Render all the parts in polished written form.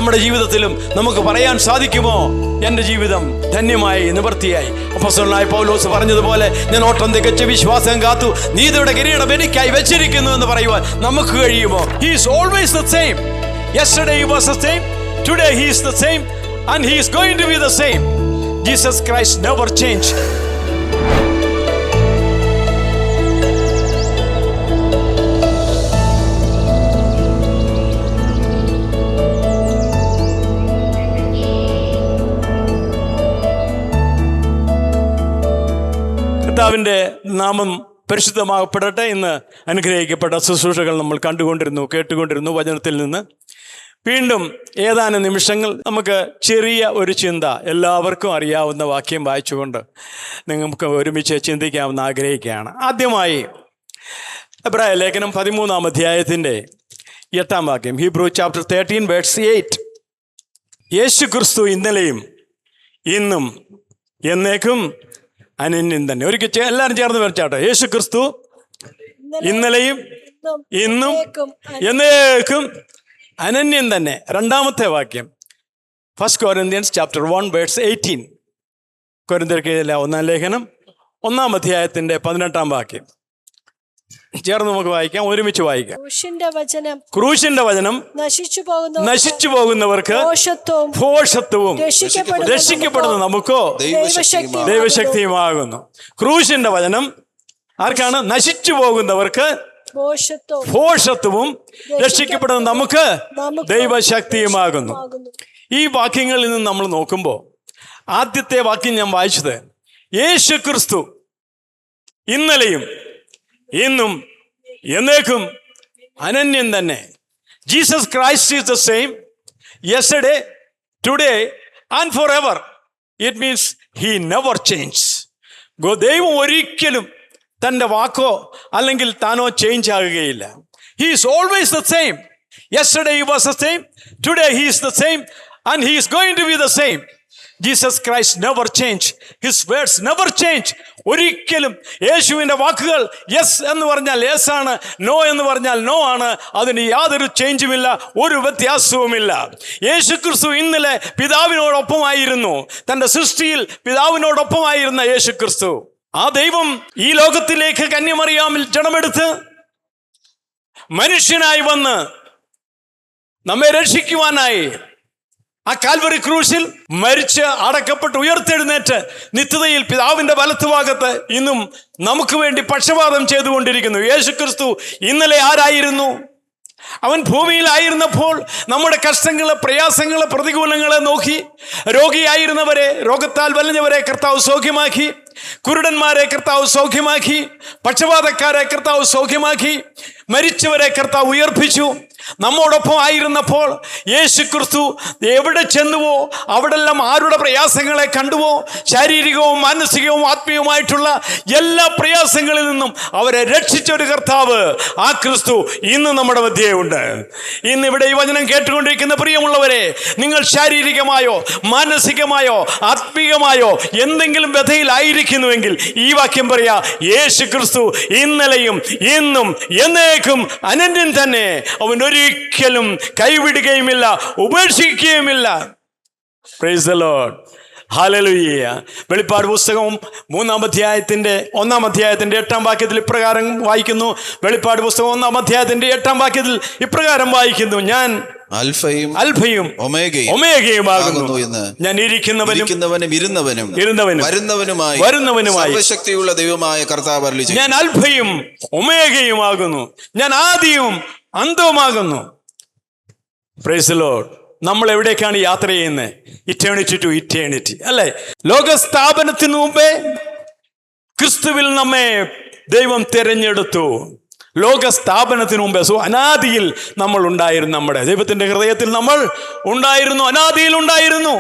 നമ്മുടെ ജീവിതത്തിലും നമുക്ക് പറയാൻ സാധിക്കുമോ, എൻ്റെ ജീവിതം ധന്യമായി, നിവൃത്തിയായി? അപ്പോസ്തലനായ പൗലോസ് പറഞ്ഞതുപോലെ, ഞാൻ ഓട്ടം തികച്ച് വിശ്വാസം കാത്തു, നീതിയുടെ കിരീടം എനിക്കായി വെച്ചിരിക്കുന്നു എന്ന് പറയുവാൻ നമുക്ക് കഴിയുമോ? He is always the same. Yesterday he was the same, today he is the same, and he is going to be the same. Jesus Christ never changed. കർത്താവിൻ്റെ നാമം പരിശുദ്ധമാകപ്പെടട്ടെ. ഇന്ന് അനുഗ്രഹിക്കപ്പെട്ട ശുശ്രൂഷകൾ നമ്മൾ കേട്ടുകൊണ്ടിരുന്നു വചനത്തിൽ നിന്ന്. വീണ്ടും ഏതാനും നിമിഷങ്ങൾ നമുക്ക് ചെറിയ ഒരു ചിന്ത, എല്ലാവർക്കും അറിയാവുന്ന വാക്യം വായിച്ചുകൊണ്ട് നിങ്ങൾക്ക് ഒരുമിച്ച് ചിന്തിക്കാമെന്ന് ആഗ്രഹിക്കുകയാണ്. ആദ്യമായി എബ്രായ ലേഖനം 13-ാം അധ്യായത്തിൻ്റെ 8-ാം വാക്യം, ഹീബ്രൂ ചാപ്റ്റർ 13 വേഴ്സ് 8. യേശു ക്രിസ്തു ഇന്നലെയും ഇന്നും എന്നേക്കും അനന്യം തന്നെ. ഒരിക്കൽ എല്ലാവരും ചേർന്ന് വരച്ചാട്ടെ. യേശു ക്രിസ്തു ഇന്നലെയും ഇന്നും എന്നേക്കും അനന്യം തന്നെ. രണ്ടാമത്തെ വാക്യം, 1 Corinthians chapter 1 verse 18. കൊരിന്ത്യർക്കെഴുതിയ 1-ാം ലേഖനം 1-ാം അധ്യായത്തിന്റെ 18-ാം വാക്യം ചേർന്ന് നമുക്ക് വായിക്കാം, ഒരുമിച്ച് വായിക്കാം. ക്രൂശിന്റെ വചനം നശിച്ചു പോകുന്നവർക്ക് ഭോഷത്വവും രക്ഷിക്കപ്പെടുന്ന നമുക്കോ ദൈവശക്തിയുമാകുന്നു. ക്രൂശിന്റെ വചനം ആർക്കാണ്? നശിച്ചു പോകുന്നവർക്ക് ഭോഷത്വവും രക്ഷിക്കപ്പെടുന്ന നമുക്ക് ദൈവശക്തിയുമാകുന്നു. ഈ വാക്യങ്ങളിൽ നിന്ന് നമ്മൾ നോക്കുമ്പോൾ ആദ്യത്തെ വാക്യം ഞാൻ വായിച്ചത്, യേശു ക്രിസ്തു ഇന്നലെയും ഇന്നും എന്നേക്കും അനന്യം തന്നെ. Jesus Christ is the same yesterday, today and for ever. It means he never change. ദൈവം ഒരിക്കലും തൻ്റെ വാക്കോ അല്ലെങ്കിൽ താനോ ചേഞ്ച് ആകുകയില്ല. He is always the same. Yesterday he was the same, today he is the same, and he is going to be the same. Jesus Christ never change, his words never change. ഒരിക്കലും യേശുവിൻ്റെ വാക്കുകൾ yes എന്ന് പറഞ്ഞാൽ yes ആണ്, no എന്ന് പറഞ്ഞാൽ no ആണ്. അതിന് യാതൊരു ചേഞ്ചുമില്ല, ഒരു വ്യത്യാസവുമില്ല. യേശു ക്രിസ്തു ഇന്നലെ പിതാവിനോടൊപ്പമായിരുന്നു. തൻ്റെ സൃഷ്ടിയിൽ പിതാവിനോടൊപ്പമായിരുന്ന യേശു ക്രിസ്തു, ആ ദൈവം ഈ ലോകത്തിലേക്ക് കന്യമറിയാമിൽ ജഡമെടുത്ത് മനുഷ്യനായി വന്ന് നമ്മെ രക്ഷിക്കുവാനായി ആ കാൽവറി ക്രൂശിൽ മരിച്ച് അടക്കപ്പെട്ട് ഉയർത്തെഴുന്നേറ്റ് നിത്യതയിൽ പിതാവിന്റെ വലത്തുഭാഗത്ത് ഇന്നും നമുക്ക് വേണ്ടി പക്ഷപാതം ചെയ്തുകൊണ്ടിരിക്കുന്നു. യേശു ക്രിസ്തു ഇന്നലെ ആരായിരുന്നു? അവൻ ഭൂമിയിലായിരുന്നപ്പോൾ നമ്മുടെ കഷ്ടങ്ങളെ, പ്രയാസങ്ങളെ, പ്രതികൂലങ്ങളെ നോക്കി രോഗിയായിരുന്നവരെ, രോഗത്താൽ വലഞ്ഞവരെ കർത്താവ് സൗഖ്യമാക്കി, കുരുടന്മാരെ കർത്താവ് സൗഖ്യമാക്കി, പക്ഷപാതക്കാരെ കർത്താവ് സൗഖ്യമാക്കി, മരിച്ചവരെ കർത്താവ് ഉയർപ്പിച്ചു. നമ്മോടൊപ്പം ആയിരുന്നപ്പോൾ യേശു ക്രിസ്തു എവിടെ ചെന്നുവോ അവിടെല്ലാം ആരുടെ പ്രയാസങ്ങളെ കണ്ടുവോ, ശാരീരികവും മാനസികവും ആത്മീയവുമായിട്ടുള്ള എല്ലാ പ്രയാസങ്ങളിൽ നിന്നും അവരെ രക്ഷിച്ച ഒരു കർത്താവ്, ആ ക്രിസ്തു ഇന്ന് നമ്മുടെ മധ്യേ ഉണ്ട്. ഇന്ന് ഇവിടെ ഈ വചനം കേട്ടുകൊണ്ടിരിക്കുന്ന പ്രിയമുള്ളവരെ, നിങ്ങൾ ശാരീരികമായോ മാനസികമായോ ആത്മീയമായോ എന്തെങ്കിലും വ്യഥയിലായിരിക്കുന്നുവെങ്കിൽ ഈ വാക്യം പറയാ, യേശു ക്രിസ്തു ഇന്നലെയും ഇന്നും എന്നേക്കും അനന്യൻ തന്നെ. അവൻ ഒരിക്കലും കൈവിടുകയുമില്ല, ഉപേക്ഷിക്കുകയുമില്ല. Praise the Lord, hallelujah. വെളിപ്പാട് പുസ്തകം 3-ാം അധ്യായത്തിന്റെ 1-ാം അധ്യായത്തിന്റെ 8-ാം വാക്യത്തിൽ ഇപ്രകാരം വായിക്കുന്നു. വെളിപ്പാട് പുസ്തകം 1-ാം അധ്യായത്തിന്റെ 8-ാം വാക്യത്തിൽ ഇപ്രകാരം വായിക്കുന്നു, ഞാൻ അൽഫയും ഒമേഗയുമാകുന്നു, ഞാൻ ഇരിക്കുന്നവനും വരുന്നവനുമായി സർവ്വശക്തിയുള്ള ദൈവമായ കർത്താവ് അരുളിച്ചെയ്യുന്നു. ഞാൻ അൽഫയും ഒമേഗയുമാകുന്നു, ഞാൻ ആദിയും അന്തവുമാകുന്നു. Price the Lord. നമ്മൾ എവിടേക്കാണ് യാത്ര ചെയ്യുന്നത്? ഇറ്റേണിറ്റി ടു ഇറ്റേണിറ്റി, അല്ലേ? ലോകസ്ഥാപനത്തിന് മുമ്പേ ക്രിസ്തുവിൽ നമ്മെ ദൈവം തിരഞ്ഞെടുത്തു. ലോകസ്ഥാപനത്തിന് മുമ്പേ അനാദിയിൽ നമ്മൾ ഉണ്ടായിരുന്നു. നമ്മുടെ ദൈവത്തിന്റെ ഹൃദയത്തിൽ നമ്മൾ ഉണ്ടായിരുന്നു, അനാദിയിൽ ഉണ്ടായിരുന്നു.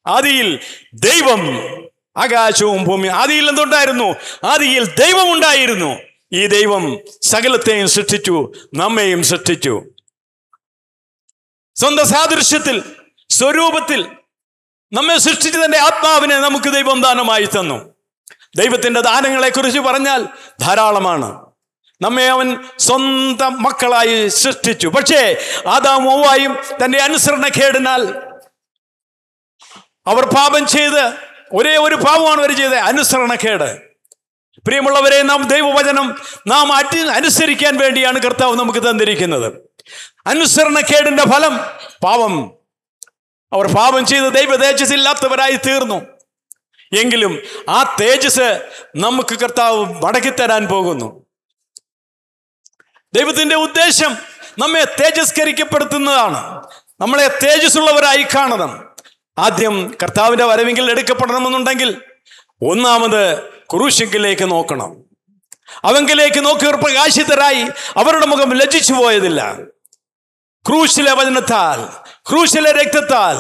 ആദിയിൽ ദൈവം, ആകാശവും ഭൂമിയും. ആദിയിൽ എന്തുണ്ടായിരുന്നു? ആദിയിൽ ദൈവം ഉണ്ടായിരുന്നു. ഈ ദൈവം സകലത്തെയും സൃഷ്ടിച്ചു, നമ്മെയും സൃഷ്ടിച്ചു. സ്വന്തം സാദൃശ്യത്തിൽ, സ്വരൂപത്തിൽ നമ്മെ സൃഷ്ടിച്ചതിന്റെ ആത്മാവിനെ നമുക്ക് ദൈവം ദാനമായി തന്നു. ദൈവത്തിന്റെ ദാനങ്ങളെ കുറിച്ച് പറഞ്ഞാൽ ധാരാളമാണ്. നമ്മെ അവൻ സ്വന്തം മക്കളായി സൃഷ്ടിച്ചു. പക്ഷേ ആദാമും ഹവ്വായും തന്റെ അനുസരണക്കേടിനാൽ അവർ പാപം ചെയ്ത്, ഒരേ ഒരു പാപമാണ് അവർ ചെയ്തത്, അനുസരണക്കേട്. പ്രിയമുള്ളവരെ, നാം ദൈവവചനം നാം അനുസരിക്കാൻ വേണ്ടിയാണ് കർത്താവ് നമുക്ക് തന്നിരിക്കുന്നത്. അനുസരണക്കേടിന്റെ ഫലം പാപം. അവർ പാപം ചെയ്ത് ദൈവ തേജസ് ഇല്ലാത്തവരായി തീർന്നു. എങ്കിലും ആ തേജസ് നമുക്ക് കർത്താവ് മടക്കിത്തരാൻ പോകുന്നു. ദൈവത്തിന്റെ ഉദ്ദേശം നമ്മെ തേജസ്കരിക്കപ്പെടുത്തുന്നതാണ്, നമ്മളെ തേജസ്സുള്ളവരായി കാണണം. ആദ്യം കർത്താവിന്റെ വരവെങ്കിൽ എടുക്കപ്പെടണമെന്നുണ്ടെങ്കിൽ ഒന്നാമത് ക്രൂശിലേക്ക് നോക്കണം. അവങ്കിലേക്ക് നോക്കിയവർ പ്രകാശിതരായി അവരുടെ മുഖം ലജ്ജിച്ചു പോയതില്ല. ക്രൂശിലെ വചനത്താൽ, ക്രൂശിലെ രക്തത്താൽ,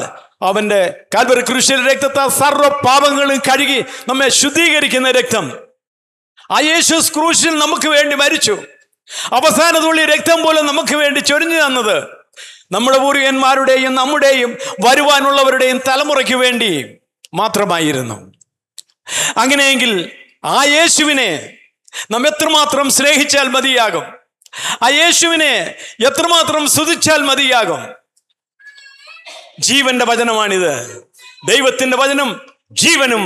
അവന്റെ കാൽവരി ക്രൂശിലെ രക്തത്താൽ സർവ്വ പാപങ്ങളും കഴുകി നമ്മെ ശുദ്ധീകരിക്കുന്ന രക്തം. ആ യേശു ക്രൂശിൽ നമുക്ക് വേണ്ടി മരിച്ചു. അവസാന തുള്ളി രക്തം പോലും നമുക്ക് വേണ്ടി ചൊരിഞ്ഞു തന്നത് നമ്മുടെ പൂർവികന്മാരുടെയും നമ്മുടെയും വരുവാനുള്ളവരുടെയും തലമുറയ്ക്ക് വേണ്ടി മാത്രമായിരുന്നു. അങ്ങനെയെങ്കിൽ ആ യേശുവിനെ നാം എത്രമാത്രം സ്നേഹിച്ചാൽ മതിയാകും? ആ യേശുവിനെ എത്രമാത്രം സ്തുതിച്ചാൽ മതിയാകും? ജീവന്റെ വചനമാണിത്. ദൈവത്തിന്റെ വചനം ജീവനും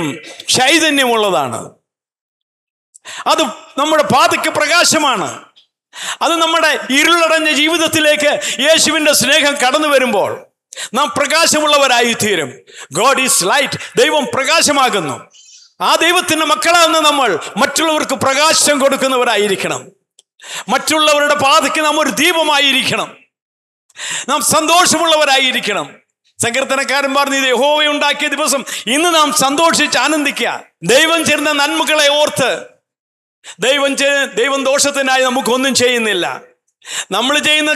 ചൈതന്യമുള്ളതാണ്. അത് നമ്മുടെ പാതയ്ക്ക് പ്രകാശമാണ്. അത് നമ്മുടെ ഇരുളടഞ്ഞ ജീവിതത്തിലേക്ക് യേശുവിന്റെ സ്നേഹം കടന്നു വരുമ്പോൾ നാം പ്രകാശമുള്ളവരായി തീരും. God is light. ദൈവം പ്രകാശമാകുന്നു. ആ ദൈവത്തിന്റെ മക്കളാകുന്ന നമ്മൾ മറ്റുള്ളവർക്ക് പ്രകാശം കൊടുക്കുന്നവരായിരിക്കണം. മറ്റുള്ളവരുടെ പാതയ്ക്ക് നാം ഒരു ദീപമായിരിക്കണം. നാം സന്തോഷമുള്ളവരായിരിക്കണം. സങ്കീർത്തനക്കാരൻ പറഞ്ഞു, ഇത് യഹോവയുണ്ടാക്കിയ ദിവസം, ഇന്ന് നാം സന്തോഷിച്ച് ആനന്ദിക്കുക. ദൈവം ചെയ്യുന്ന നന്മകളെ ഓർത്ത്. ദൈവം ദോഷത്തിനായി നമുക്കൊന്നും ചെയ്യുന്നില്ല. നമ്മൾ ചെയ്യുന്ന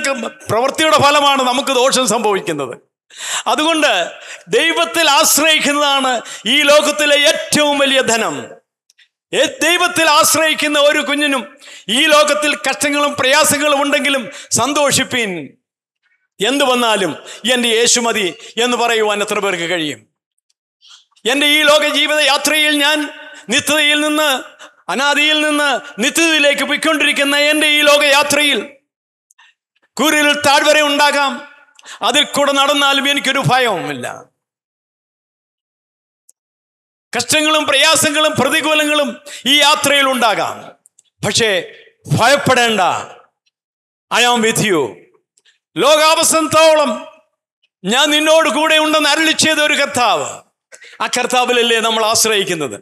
പ്രവൃത്തിയുടെ ഫലമാണ് നമുക്ക് ദോഷം സംഭവിക്കുന്നത്. അതുകൊണ്ട് ദൈവത്തിൽ ആശ്രയിക്കുന്നതാണ് ഈ ലോകത്തിലെ ഏറ്റവും വലിയ ധനം. ദൈവത്തിൽ ആശ്രയിക്കുന്ന ഒരു കുഞ്ഞിനും ഈ ലോകത്തിൽ കഷ്ടങ്ങളും പ്രയാസങ്ങളും ഉണ്ടെങ്കിലും സന്തോഷിപ്പിൻ. എന്തു വന്നാലും എൻ്റെ യേശു മതി എന്ന് പറയുവാൻ എത്ര പേർക്ക് കഴിയും? എൻ്റെ ഈ ലോക ജീവിത യാത്രയിൽ ഞാൻ നിത്യതയിൽ നിന്ന്, അനാദിയിൽ നിന്ന് നിത്യതയിലേക്ക് പോയിക്കൊണ്ടിരിക്കുന്ന എൻ്റെ ഈ ലോകയാത്രയിൽ കൂരിൽ താഴ്വര ഉണ്ടാകാം. അതിൽ കൂടെ നടന്നാലും എനിക്കൊരു ഭയവുമില്ല. കഷ്ടങ്ങളും പ്രയാസങ്ങളും പ്രതികൂലങ്ങളും ഈ യാത്രയിൽ ഉണ്ടാകാം. പക്ഷേ ഭയപ്പെടേണ്ട. I am with you. ലോകാവസാനത്തോളം ഞാൻ നിന്നോട് കൂടെ ഉണ്ടെന്ന് അരുളി ചെയ്ത ഒരു കർത്താവ്. ആ കർത്താവിലല്ലേ നമ്മൾ ആശ്രയിക്കുന്നത്.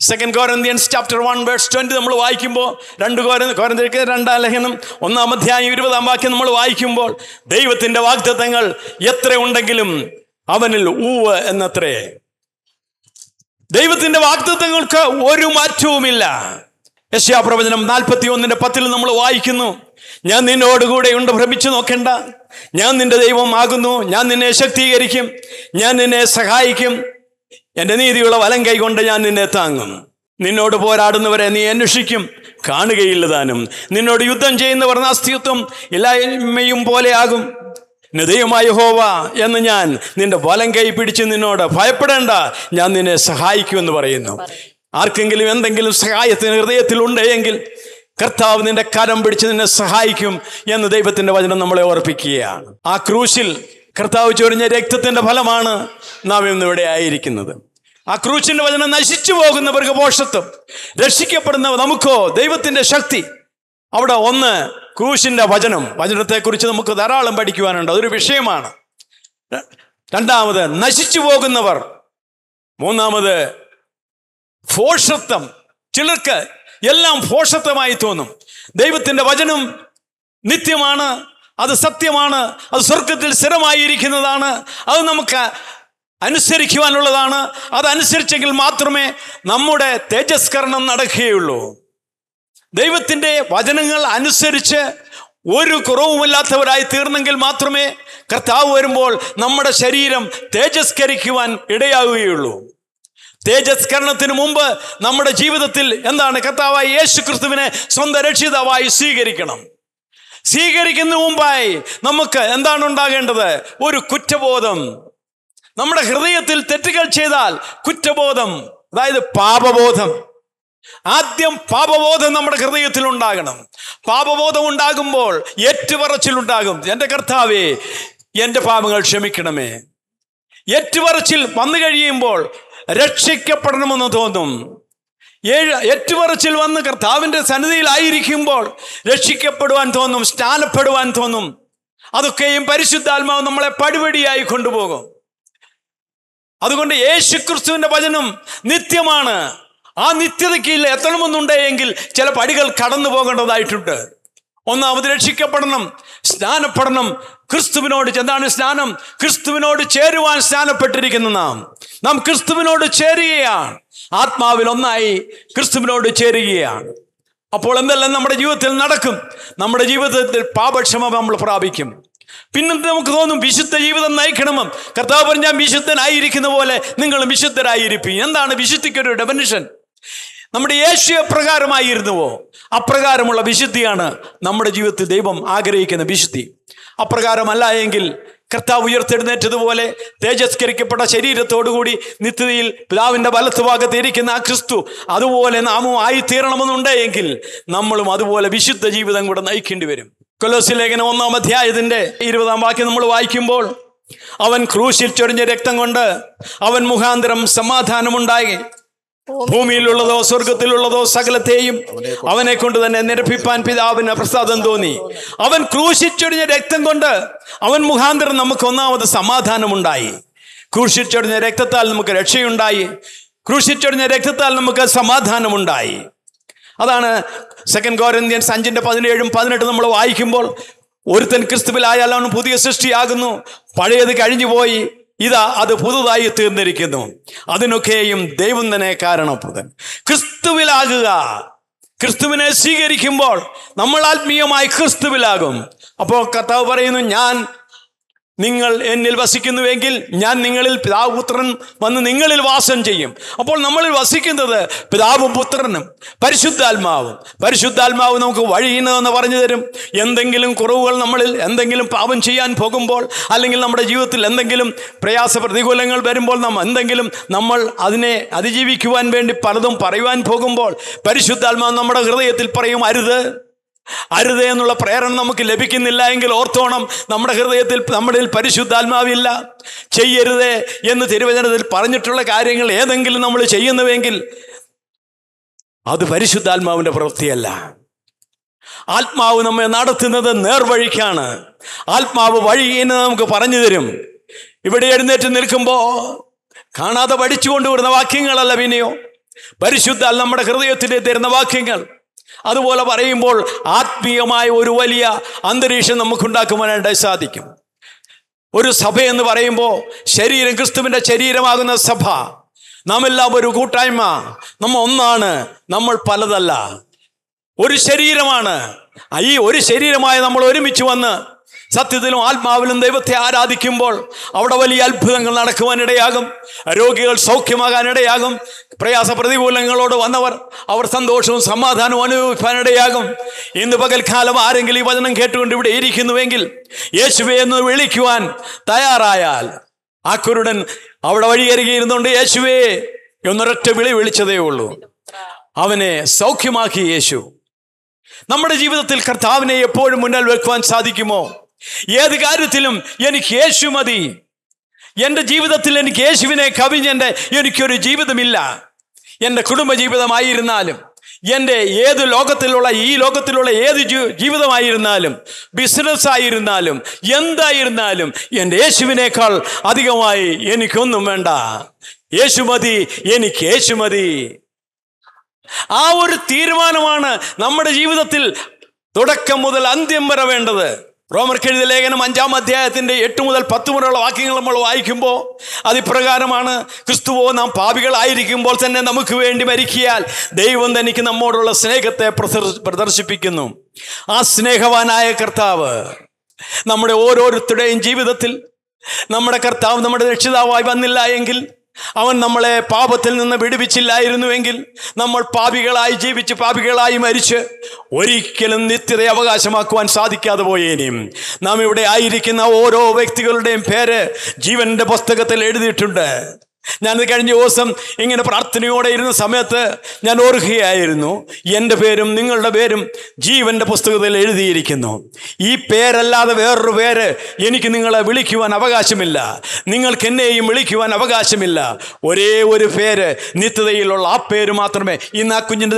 2 Corinthians chapter 1 verse 20 നമ്മൾ വായിക്കുമ്പോൾ, 2 Corinthians 2 ലേഖനം 1-ാം അധ്യായം 20-ാം വാക്യം നമ്മൾ വായിക്കുമ്പോൾ, ദൈവത്തിന്റെ വാഗ്ദത്തങ്ങൾ എത്ര ഉണ്ടെങ്കിലും അവനിൽ ഊവ് എന്നത്രേ. ദൈവത്തിന്റെ വാഗ്ദത്തങ്ങൾക്ക് ഒരു മാറ്റവുമില്ല. യെശയ്യാപ്രവചനം 41:10 നമ്മൾ വായിക്കുന്നു, ഞാൻ നിന്നോടുകൂടെ ഉണ്ട്, ഭ്രമിച്ചു നോക്കണ്ട, ഞാൻ നിന്റെ ദൈവമാകുന്നു, ഞാൻ നിന്നെ ശക്തീകരിക്കും, ഞാൻ നിന്നെ സഹായിക്കും, എൻ്റെ നീതിയുള്ള വലം കൈകൊണ്ട് ഞാൻ നിന്നെ താങ്ങും. നിന്നോട് പോരാടുന്നവരെ നീ അന്വേഷിക്കും, കാണുകയില്ല താനും. നിന്നോട് യുദ്ധം ചെയ്യുന്നവർ നാസ്തിത്വം ഇല്ലായ്മയും പോലെയാകും. ദൈവമായ യഹോവ എന്ന് ഞാൻ നിന്റെ വലം കൈ പിടിച്ച് നിന്നോട് ഭയപ്പെടേണ്ട, ഞാൻ നിന്നെ സഹായിക്കുമെന്ന് പറയുന്നു. ആർക്കെങ്കിലും എന്തെങ്കിലും സഹായത്തിന് ഹൃദയത്തിലുണ്ടെങ്കിൽ കർത്താവ് നിന്റെ കരം പിടിച്ച് നിന്നെ സഹായിക്കും എന്ന് ദൈവത്തിന്റെ വചനം നമ്മളെ ഓർപ്പിക്കുകയാണ്. ആ ക്രൂശിൽ കർത്താവ് ചൊരിഞ്ഞ രക്തത്തിന്റെ ഫലമാണ് നാം ഇന്നിവിടെ ആയിരിക്കുന്നത്. ആ ക്രൂശിന്റെ വചനം നശിച്ചു പോകുന്നവർക്ക് മോക്ഷത്വം, രക്ഷിക്കപ്പെടുന്നവർ നമുക്കോ ദൈവത്തിന്റെ ശക്തി. അവിടെ ഒന്ന് ക്രൂശിന്റെ വചനം. വചനത്തെക്കുറിച്ച് നമുക്ക് ധാരാളം പഠിക്കുവാനുണ്ട്, അതൊരു വിഷയമാണ്. രണ്ടാമത് നശിച്ചു പോകുന്നവർ. മൂന്നാമത് ഭോഷത്വം. ചിലർക്ക് എല്ലാം ഭോഷത്വമായി തോന്നും. ദൈവത്തിന്റെ വചനം നിത്യമാണ്, അത് സത്യമാണ്, അത് സ്വർഗത്തിൽ സ്ഥിരമായിരിക്കുന്നതാണ്, അത് നമുക്ക് അനുസരിക്കുവാനുള്ളതാണ്. അതനുസരിച്ചെങ്കിൽ മാത്രമേ നമ്മുടെ തേജസ്കരണം നടക്കുകയുള്ളൂ. ദൈവത്തിൻ്റെ വചനങ്ങൾ അനുസരിച്ച് ഒരു കുറവുമില്ലാത്തവരായി തീർന്നെങ്കിൽ മാത്രമേ കർത്താവ് വരുമ്പോൾ നമ്മുടെ ശരീരം തേജസ്കരിക്കുവാൻ ഇടയാവുകയുള്ളൂ. തേജസ്കരണത്തിന് മുമ്പ് നമ്മുടെ ജീവിതത്തിൽ എന്താണ്? കർത്താവായ യേശു ക്രിസ്തുവിനെ സ്വന്തം രക്ഷിതാവായി സ്വീകരിക്കണം. സ്വീകരിക്കുന്ന മുമ്പായി നമുക്ക് എന്താണ് ഉണ്ടാകേണ്ടത്? ഒരു കുറ്റബോധം. നമ്മുടെ ഹൃദയത്തിൽ തെറ്റുകൾ ചെയ്താൽ കുറ്റബോധം, അതായത് പാപബോധം. ആദ്യം പാപബോധം നമ്മുടെ ഹൃദയത്തിൽ ഉണ്ടാകണം. പാപബോധം ഉണ്ടാകുമ്പോൾ ഏറ്റുപറച്ചിലുണ്ടാകും. എൻ്റെ കർത്താവേ, എൻ്റെ പാപങ്ങൾ ക്ഷമിക്കണമേ. ഏറ്റുപറച്ചിൽ വന്നു കഴിയുമ്പോൾ രക്ഷിക്കപ്പെടണമെന്ന് തോന്നും. ഏറ്റുപറച്ചിൽ വന്ന് കർത്താവിൻ്റെ സന്നിധിയിലായിരിക്കുമ്പോൾ രക്ഷിക്കപ്പെടുവാൻ തോന്നും, സ്നാനപ്പെടുവാൻ തോന്നും. അതൊക്കെയും പരിശുദ്ധാത്മാവ് നമ്മളെ പടിപടിയായി കൊണ്ടുപോകും. അതുകൊണ്ട് യേശുക്രിസ്തുവിൻ്റെ വചനം നിത്യമാണ്. ആ നിത്യതയ്ക്ക് എത്തണമെന്നുണ്ടെങ്കിൽ ചില പടികൾ കടന്നു പോകേണ്ടതായിട്ടുണ്ട്. ഒന്നാമത് രക്ഷിക്കപ്പെടണം, സ്നാനപ്പെടണം. ക്രിസ്തുവിനോട്, എന്താണ് സ്നാനം? ക്രിസ്തുവിനോട് ചേരുവാൻ സ്നാനപ്പെട്ടിരിക്കുന്ന നാം ക്രിസ്തുവിനോട് ചേരുകയാണ്. ആത്മാവിൽ ഒന്നായി ക്രിസ്തുവിനോട് ചേരുകയാണ്. അപ്പോൾ എന്തെല്ലാം നമ്മുടെ ജീവിതത്തിൽ നടക്കും? നമ്മുടെ ജീവിതത്തിൽ പാപക്ഷമ നമ്മൾ പ്രാപിക്കും. പിന്നെ നമുക്ക് തോന്നും വിശുദ്ധ ജീവിതം നയിക്കണമെന്നും. കർത്താവ് പറഞ്ഞ ഞാൻ വിശുദ്ധനായിരിക്കുന്ന പോലെ നിങ്ങളും വിശുദ്ധരായിരിക്കും. എന്താണ് വിശുദ്ധിക്കൊരു ഡെഫിനിഷൻ? നമ്മുടെ യേശു എപ്രകാരമായിരുന്നുവോ അപ്രകാരമുള്ള വിശുദ്ധിയാണ് നമ്മുടെ ജീവിതത്തിൽ ദൈവം ആഗ്രഹിക്കുന്ന വിശുദ്ധി. അപ്രകാരമല്ല എങ്കിൽ കർത്താവ് ഉയർത്തെഴുന്നേറ്റതുപോലെ തേജസ്കരിക്കപ്പെട്ട ശരീരത്തോടുകൂടി നിത്യതയിൽ പിതാവിൻ്റെ വലത്തുഭാഗത്ത് ഇരിക്കുന്ന ആ ക്രിസ്തു അതുപോലെ നാമും ആയിത്തീരണമെന്നുണ്ടെങ്കിൽ നമ്മളും അതുപോലെ വിശുദ്ധ ജീവിതം കൂടെ നയിക്കേണ്ടി വരും. കൊലോസ്യ ലേഖനം 1-ാം അധ്യായത്തിൻ്റെ 20-ാം വാക്യം നമ്മൾ വായിക്കുമ്പോൾ, അവൻ ക്രൂശിൽ ചൊരിഞ്ഞ രക്തം കൊണ്ട് അവൻ മുഖാന്തരം സമാധാനമുണ്ടായി, ഭൂമിയിലുള്ളതോ സ്വർഗത്തിലുള്ളതോ സകലത്തെയും അവനെ കൊണ്ട് തന്നെ നിരപ്പിപ്പാൻ പിതാവിന് പ്രസാദം തോന്നി. അവൻ ക്രൂശിച്ചൊടിഞ്ഞ രക്തം കൊണ്ട് അവൻ മുഖാന്തരം നമുക്ക് ഒന്നാമത് സമാധാനമുണ്ടായി. ക്രൂശിച്ചൊടിഞ്ഞ രക്തത്താൽ നമുക്ക് രക്ഷയുണ്ടായി. ക്രൂശിച്ചൊടിഞ്ഞ രക്തത്താൽ നമുക്ക് സമാധാനമുണ്ടായി. അതാണ് 2 കൊരിന്ത്യൻസ് 5:17-18 നമ്മൾ വായിക്കുമ്പോൾ, ഒരുത്തൻ ക്രിസ്തുവിലായാൽ അവൻ പുതിയ സൃഷ്ടിയാകുന്നു, പഴയത് കഴിഞ്ഞുപോയി, ഇതാ അത് പുതുതായി തീർന്നിരിക്കുന്നു. അതിനൊക്കെയും ദൈവം തന്നെ കാരണപ്രദൻ. ക്രിസ്തുവിലാകുക. ക്രിസ്തുവിനെ സ്വീകരിക്കുമ്പോൾ നമ്മൾ ആത്മീയമായി ക്രിസ്തുവിലാകും. അപ്പോൾ കർത്താവ് പറയുന്നു, നിങ്ങൾ എന്നിൽ വസിക്കുന്നുവെങ്കിൽ ഞാൻ നിങ്ങളിൽ, പിതാവ് പുത്രൻ വന്ന് നിങ്ങളിൽ വാസം ചെയ്യും. അപ്പോൾ നമ്മളിൽ വസിക്കുന്നത് പിതാവും പുത്രനും പരിശുദ്ധാത്മാവും. പരിശുദ്ധാത്മാവ് നമുക്ക് വഴിയുന്നതെന്ന് പറഞ്ഞു തരും. എന്തെങ്കിലും കുറവുകൾ നമ്മളിൽ, എന്തെങ്കിലും പാപം ചെയ്യാൻ പോകുമ്പോൾ, അല്ലെങ്കിൽ നമ്മുടെ ജീവിതത്തിൽ എന്തെങ്കിലും പ്രയാസ പ്രതികൂലങ്ങൾ വരുമ്പോൾ, നമ്മൾ അതിനെ അതിജീവിക്കുവാൻ വേണ്ടി പലതും പറയുവാൻ പോകുമ്പോൾ പരിശുദ്ധാത്മാവ് നമ്മുടെ ഹൃദയത്തിൽ പറയും, അരുത് എന്നുള്ള പ്രേരണ നമുക്ക് ലഭിക്കുന്നില്ല എങ്കിൽ ഓർത്തോണം, നമ്മുടെ ഹൃദയത്തിൽ നമ്മുടെ പരിശുദ്ധാത്മാവില്ല. ചെയ്യരുത് എന്ന് തിരുവചനത്തിൽ പറഞ്ഞിട്ടുള്ള കാര്യങ്ങൾ ഏതെങ്കിലും നമ്മൾ ചെയ്യുന്നുവെങ്കിൽ അത് പരിശുദ്ധാത്മാവിൻ്റെ പ്രവൃത്തിയല്ല. ആത്മാവ് നമ്മെ നടത്തുന്നത് നേർവഴിക്കാണ്. ആത്മാവ് വഴി എന്ന് നമുക്ക് പറഞ്ഞു തരും. ഇവിടെ എഴുന്നേറ്റ് നിൽക്കുമ്പോൾ കാണാതെ പഠിച്ചു കൊണ്ടുവരുന്ന വാക്യങ്ങളല്ല, പിന്നെയോ പരിശുദ്ധാൽ നമ്മുടെ ഹൃദയത്തിൽ തരുന്ന വാക്യങ്ങൾ. അതുപോലെ പറയുമ്പോൾ ആത്മീയമായ ഒരു വലിയ അന്തരീക്ഷം നമുക്കുണ്ടാക്കുവാനായിട്ട് സാധിക്കും. ഒരു സഭയെന്ന് പറയുമ്പോൾ ശരീരം, ക്രിസ്തുവിൻ്റെ ശരീരമാകുന്ന സഭ, നാം എല്ലാം ഒരു കൂട്ടായ്മ, നമ്മ ഒന്നാണ്, നമ്മൾ പലതല്ല, ഒരു ശരീരമാണ്. ഈ ഒരു ശരീരമായി നമ്മൾ ഒരുമിച്ച് വന്ന് സത്യത്തിലും ആത്മാവിലും ദൈവത്തെ ആരാധിക്കുമ്പോൾ അവിടെ വലിയ അത്ഭുതങ്ങൾ നടക്കുവാനിടയാകും. രോഗികൾ സൗഖ്യമാകാനിടയാകും. പ്രയാസ പ്രതികൂലങ്ങളോട് വന്നവർ അവർ സന്തോഷവും സമാധാനവും അനുഭവിക്കാനിടയാകും. ഇന്ന് പകൽക്കാലം ആരെങ്കിലും ഈ വചനം കേട്ടുകൊണ്ട് ഇവിടെ ഇരിക്കുന്നുവെങ്കിൽ യേശുവേ എന്ന് വിളിക്കുവാൻ തയ്യാറായാൽ, ആ കുരുടൻ അവിടെ വഴിയരികിയിരുന്നുകൊണ്ട് യേശുവേ എന്നൊരൊറ്റ വിളിച്ചതേ ഉള്ളൂ. അവനെ സൗഖ്യമാക്കി യേശു. നമ്മുടെ ജീവിതത്തിൽ കർത്താവിനെ എപ്പോഴും മുന്നിൽ വെക്കുവാൻ സാധിക്കുമോ? ഏത് കാര്യത്തിലും എനിക്ക് യേശു മതി, എൻ്റെ ജീവിതത്തിൽ എനിക്ക് യേശുവിനെ കവിഞ്ഞെൻ്റെ എനിക്കൊരു ജീവിതമില്ല. എൻ്റെ കുടുംബജീവിതമായിരുന്നാലും, എൻ്റെ ഈ ലോകത്തിലുള്ള ഏത് ജീവിതമായിരുന്നാലും, ബിസിനസ് ആയിരുന്നാലും, എന്തായിരുന്നാലും എൻ്റെ യേശുവിനേക്കാൾ അധികമായി എനിക്കൊന്നും വേണ്ട. യേശു മതി, എനിക്ക് യേശു മതി. ആ ഒരു തീരുമാനമാണ് നമ്മുടെ ജീവിതത്തിൽ തുടക്കം മുതൽ അന്ത്യം വരെ വേണ്ടത്. റോമർക്കെഴുതിയ ലേഖനം 5-ാം അധ്യായത്തിൻ്റെ 8 മുതൽ 10 വരെയുള്ള വാക്യങ്ങൾ നമ്മൾ വായിക്കുമ്പോൾ അതിപ്രകാരമാണ്, ക്രിസ്തുവോ നാം പാപികളായിരിക്കുമ്പോൾ തന്നെ നമുക്ക് വേണ്ടി മരിക്കിയാൽ ദൈവം തനിക്ക് നമ്മോടുള്ള സ്നേഹത്തെ പ്രദർശിപ്പിക്കുന്നു. ആ സ്നേഹവാനായ കർത്താവ് നമ്മുടെ ഓരോരുത്തരുടെയും ജീവിതത്തിൽ, നമ്മുടെ കർത്താവ് നമ്മുടെ രക്ഷിതാവായി വന്നില്ല എങ്കിൽ, അവൻ നമ്മളെ പാപത്തിൽ നിന്ന് വിടുവിച്ചില്ലായിരുന്നുവെങ്കിൽ, നമ്മൾ പാപികളായി ജീവിച്ച് പാപികളായി മരിച്ച് ഒരിക്കലും നിത്യത അവകാശമാക്കുവാൻ സാധിക്കാതെ പോയേനെയും. നാം ഇവിടെ ആയിരിക്കുന്ന ഓരോ വ്യക്തികളുടെയും പേര് ജീവന്റെ പുസ്തകത്തിൽ എഴുതിയിട്ടുണ്ട്. ഞാനത് കഴിഞ്ഞ ദിവസം ഇങ്ങനെ പ്രാർത്ഥനയോടെ ഇരുന്ന സമയത്ത് ഞാൻ ഓർക്കുകയായിരുന്നു, എൻ്റെ പേരും നിങ്ങളുടെ പേരും ജീവൻ്റെ പുസ്തകത്തിൽ എഴുതിയിരിക്കുന്നു. ഈ പേരല്ലാതെ വേറൊരു പേര് എനിക്ക് നിങ്ങളെ വിളിക്കുവാൻ അവകാശമില്ല, നിങ്ങൾക്ക് എന്നെയും വിളിക്കുവാൻ അവകാശമില്ല. ഒരേ ഒരു പേര്, നിത്യതയിലുള്ള ആ പേര് മാത്രമേ. ഇന്ന് ആ കുഞ്ഞിൻ്റെ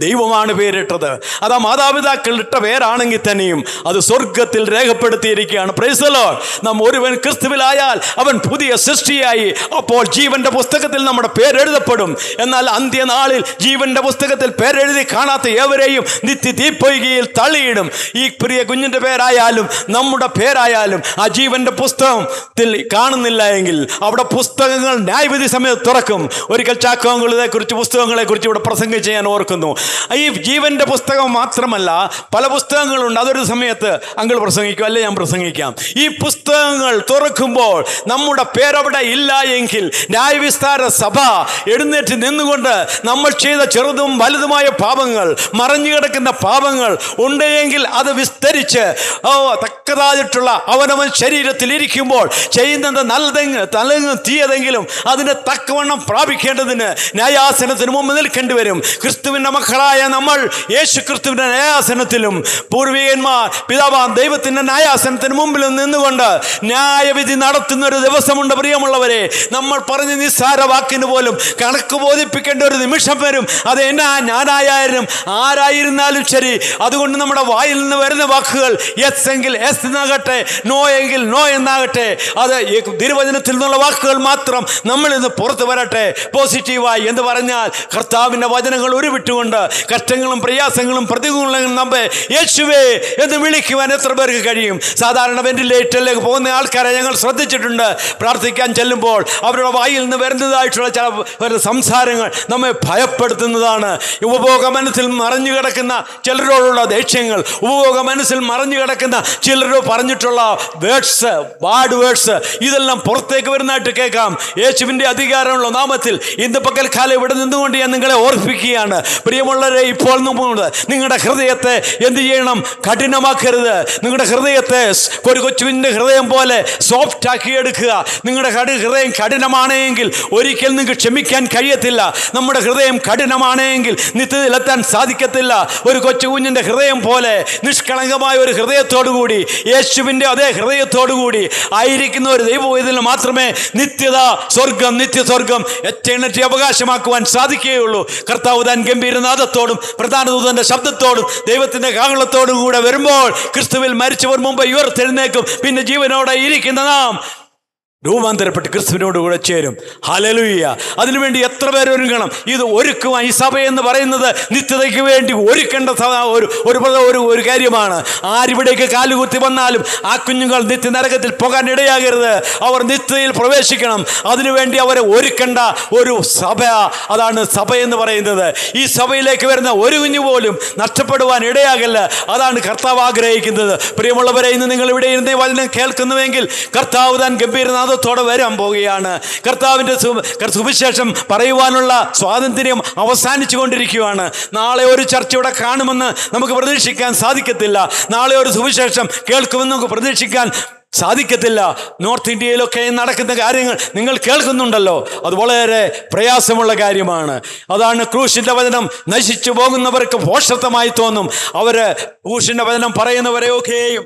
ദൈവമാണ് പേരിട്ടത്. അത് ആ മാതാപിതാക്കൾ ഇട്ട പേരാണെങ്കിൽ തന്നെയും അത് സ്വർഗത്തിൽ രേഖപ്പെടുത്തിയിരിക്കുകയാണ്. Price the Lord. നാം ഒരുവൻ ക്രിസ്തുവിലായാൽ അവൻ പുതിയ സൃഷ്ടിയായി. അപ്പോൾ ജീവന്റെ പുസ്തകത്തിൽ നമ്മുടെ പേരെഴുതപ്പെടും. എന്നാൽ അന്ത്യനാളിൽ ജീവന്റെ പുസ്തകത്തിൽ പേരെഴുതി കാണാത്ത ഏവരെയും നിത്യ തീപ്പൊയ്കയിൽ തള്ളിയിടും. ഈ പ്രിയ കുഞ്ഞിൻ്റെ പേരായാലും നമ്മുടെ പേരായാലും ആ ജീവന്റെ പുസ്തകത്തിൽ കാണുന്നില്ല എങ്കിൽ അവിടെ പുസ്തകങ്ങൾ ന്യായവിധി സമയത്ത് തുറക്കും. ഒരിക്കൽ ചാക്കോങ്കുളത്തെക്കുറിച്ച് പുസ്തകങ്ങളെക്കുറിച്ച് ഇവിടെ പ്രസംഗിച്ച് ഞാൻ ഓർക്കുന്നു. ഈ ജീവന്റെ പുസ്തകം മാത്രമല്ല, പല പുസ്തകങ്ങളുണ്ട്. അതൊരു സമയത്ത് അങ്കിൾ പ്രസംഗിക്കും, അല്ലെ ഞാൻ പ്രസംഗിക്കാം. ഈ പുസ്തകങ്ങൾ തുറക്കുമ്പോൾ നമ്മുടെ പേരവിടെ ഇല്ല എങ്കിൽ ന്യായവിസ്താര സഭ എഴുന്നേറ്റ് നിന്നുകൊണ്ട് നമ്മൾ ചെയ്ത ചെറുതും വലുതുമായ പാപങ്ങൾ, മറഞ്ഞു കിടക്കുന്ന പാപങ്ങൾ ഉണ്ടെങ്കിൽ അത് വിസ്തരിച്ച് തക്കതായിട്ടുള്ള അവനവൻ ശരീരത്തിൽ ഇരിക്കുമ്പോൾ ചെയ്യുന്നത് നല്ലതെങ്കിലും തീയതെങ്കിലും അതിന് തക്കവണ്ണം പ്രാപിക്കേണ്ടതിന് ന്യായാസനത്തിന് മുമ്പ് നിൽക്കേണ്ടി വരും. ക്രിസ്തുവിൻ്റെ മക്കളായ നമ്മൾ യേശു ക്രിസ്തുവിൻ്റെ ന്യായാസനത്തിലും പൂർവികന്മാർ പിതാവാം ദൈവത്തിൻ്റെ ന്യായാസനത്തിന് മുമ്പിലും നിന്നുകൊണ്ട് ന്യായവിധി നടത്തുന്ന ഒരു ദിവസമുണ്ട്. പ്രിയമുള്ളവരെ, നമ്മൾ പറഞ്ഞ നിസ്സാര വാക്കിന് പോലും കണക്ക് ബോധിപ്പിക്കേണ്ട ഒരു നിമിഷം വരും. അത് ഞാനായാലും ആരായിരുന്നാലും ശരി. അതുകൊണ്ട് നമ്മുടെ വായിൽ നിന്ന് വരുന്ന വാക്കുകൾ യെസ് എങ്കിൽ യെസ് എന്നാകട്ടെ, നോ എങ്കിൽ നോ എന്നാകട്ടെ. അത് തിരുവചനത്തിൽ നിന്നുള്ള വാക്കുകൾ മാത്രം നമ്മളിൽ നിന്ന് പുറത്തു വരട്ടെ. പോസിറ്റീവായി എന്ന് പറഞ്ഞാൽ കർത്താവിൻ്റെ വചനങ്ങൾ ഉരുവിട്ടുകൊണ്ട് കഷ്ടങ്ങളും പ്രയാസങ്ങളും പ്രതികൂലങ്ങളും നമ്മെ യേശുവേ എന്ന് വിളിക്കുവാൻ എത്ര പേർക്ക് കഴിയും? സാധാരണ വെന്റിലേറ്ററിലേക്ക് പോകുന്ന ആൾക്കാരെ ഞങ്ങൾ ശ്രദ്ധിച്ചിട്ടുണ്ട്. പ്രാർത്ഥിക്കാൻ ചെല്ലുമ്പോൾ അവരുടെ വായിൽ നിന്ന് വരുന്നതായിട്ടുള്ള ചില സംസാരങ്ങൾ നമ്മെ ഭയപ്പെടുത്തുന്നതാണ്. ഉപഭോഗ മനസ്സിൽ മറഞ്ഞു കിടക്കുന്ന ചിലരോടുള്ള ദേഷ്യങ്ങൾ, ഉപഭോഗ മനസ്സിൽ മറഞ്ഞു കിടക്കുന്ന ചിലരോട് പറഞ്ഞിട്ടുള്ള വേർഡ്സ്, ബാഡ് വേർഡ്സ്, ഇതെല്ലാം പുറത്തേക്ക് വരുന്നതായിട്ട് കേൾക്കാം. യേശുവിൻ്റെ അധികാരമുള്ള നാമത്തിൽ ഇന്ന് പകൽക്കാലം ഇവിടെ നിന്നുകൊണ്ട് ഞാൻ നിങ്ങളെ ഓർപ്പിക്കുകയാണ്. പ്രിയമുള്ളവരെ, ഇപ്പോൾ നിങ്ങളുടെ ഹൃദയത്തെ എന്ത് ചെയ്യണം? കഠിനമാക്കരുത്. നിങ്ങളുടെ ഹൃദയത്തെ ഒരു കൊച്ചുവിൻ്റെ ഹൃദയം പോലെ സോഫ്റ്റ് ആക്കി എടുക്കുക. നിങ്ങളുടെ ഹൃദയം കഠിനമാണെങ്കിൽ ഒരിക്കൽ നിങ്ങൾക്ക് ക്ഷമിക്കാൻ കഴിയത്തില്ല. നമ്മുടെ ഹൃദയം കഠിനമാണെങ്കിൽ നിത്യത്തിലെത്താൻ സാധിക്കത്തില്ല. ഒരു കൊച്ചു കുഞ്ഞിൻ്റെ ഹൃദയം പോലെ നിഷ്കളങ്കമായ ഒരു ഹൃദയത്തോടുകൂടി, യേശുവിൻ്റെ അതേ ഹൃദയത്തോടുകൂടി ആയിരിക്കുന്ന ഒരു ദൈവവേദന മാത്രമേ നിത്യത സ്വർഗം, നിത്യസ്വർഗം എറ്റേണറ്റി അവകാശമാക്കുവാൻ സാധിക്കുകയുള്ളൂ. കർത്താവ് താൻ ഗംഭീരനാദത്തോടും പ്രധാന ദൂതന്റെ ശബ്ദത്തോടും ദൈവത്തിൻ്റെ കാഹളത്തോടും കൂടെ വരുമ്പോൾ ക്രിസ്തുവിൽ മരിച്ചവർ മുമ്പ് ഉയർത്തെഴുന്നേൽക്കും. പിന്നെ ജീവനോടെ ഇരിക്കുന്ന നാം രൂപാന്തരപ്പെട്ട് ക്രിസ്തുവിനോട് കൂടെ ചേരും. ഹല്ലേലൂയ. അതിനുവേണ്ടി എത്ര പേര് ഒരുങ്ങണം? ഇത് ഒരുക്കുവാൻ ഈ സഭ എന്ന് പറയുന്നത് നിത്യതയ്ക്ക് വേണ്ടി ഒരുക്കേണ്ട ഒരു കാര്യമാണ്. ആരിവിടേക്ക് കാലുകുത്തി വന്നാലും ആ കുഞ്ഞുങ്ങൾ നിത്യ നരകത്തിൽ പോകാൻ ഇടയാകരുത്. അവർ നിത്യതയിൽ പ്രവേശിക്കണം. അതിനുവേണ്ടി അവരെ ഒരുക്കേണ്ട ഒരു സഭ, അതാണ് സഭ എന്ന് പറയുന്നത്. ഈ സഭയിലേക്ക് വരുന്ന ഒരു കുഞ്ഞു പോലും നഷ്ടപ്പെടുവാൻ ഇടയാകല്ല. അതാണ് കർത്താവ് ആഗ്രഹിക്കുന്നത്. പ്രിയമുള്ളവരെ, ഇന്ന് നിങ്ങൾ ഇവിടെ ഇരുന്ന് വചനം കേൾക്കുന്നുവെങ്കിൽ കർത്താവ് താൻ ഗംഭീരനാഥ ത്തോടെ വരാൻ പോവുകയാണ്. കർത്താവിൻ്റെ സുവിശേഷം പറയുവാനുള്ള സ്വാതന്ത്ര്യം അവസാനിച്ചു കൊണ്ടിരിക്കുകയാണ്. നാളെ ഒരു ചർച്ച ഇവിടെ കാണുമെന്ന് നമുക്ക് പ്രതീക്ഷിക്കാൻ സാധിക്കത്തില്ല. നാളെ ഒരു സുവിശേഷം കേൾക്കുമെന്ന് നമുക്ക് പ്രതീക്ഷിക്കാൻ സാധിക്കത്തില്ല. നോർത്ത് ഇന്ത്യയിലൊക്കെ നടക്കുന്ന കാര്യങ്ങൾ നിങ്ങൾ കേൾക്കുന്നുണ്ടല്ലോ. അത് വളരെ പ്രയാസമുള്ള കാര്യമാണ്. അതാണ് ക്രൂശിൻ്റെ വചനം നശിച്ചു പോകുന്നവർക്ക് ഭോഷത്വമായി തോന്നും. ക്രൂശിൻ്റെ വചനം പറയുന്നവരെയൊക്കെയും